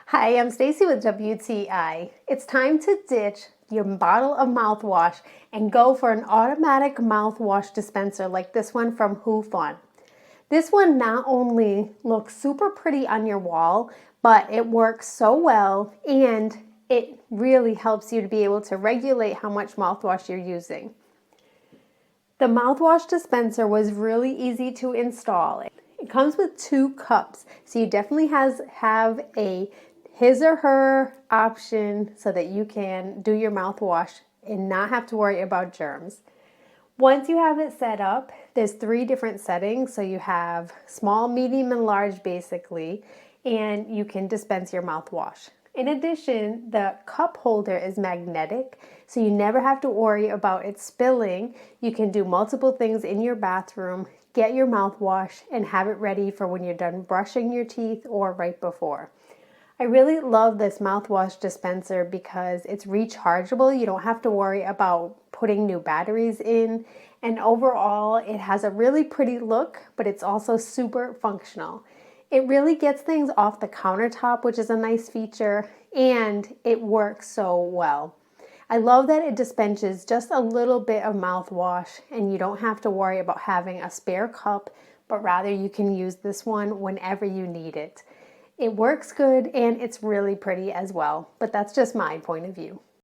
Hi, I'm Stacy with WTI. It's time to ditch your bottle of mouthwash and go for an automatic mouthwash dispenser like this one from Hoofun. This one not only looks super pretty on your wall, but it works so well and it really helps you to be able to regulate how much mouthwash you're using. The mouthwash dispenser was really easy to install. It comes with 2 cups, so you definitely have a his or her option so that you can do your mouthwash and not have to worry about germs. Once you have it set up, there's 3 different settings. So you have small, medium, and large basically, and you can dispense your mouthwash. In addition, the cup holder is magnetic, so you never have to worry about it spilling. You can do multiple things in your bathroom, get your mouthwash, and have it ready for when you're done brushing your teeth or right before. I really love this mouthwash dispenser because it's rechargeable. You don't have to worry about putting new batteries in. And overall, it has a really pretty look, but it's also super functional. It really gets things off the countertop, which is a nice feature, and it works so well. I love that it dispenses just a little bit of mouthwash and you don't have to worry about having a spare cup, but rather you can use this one whenever you need it. It works good and it's really pretty as well, but that's just my point of view.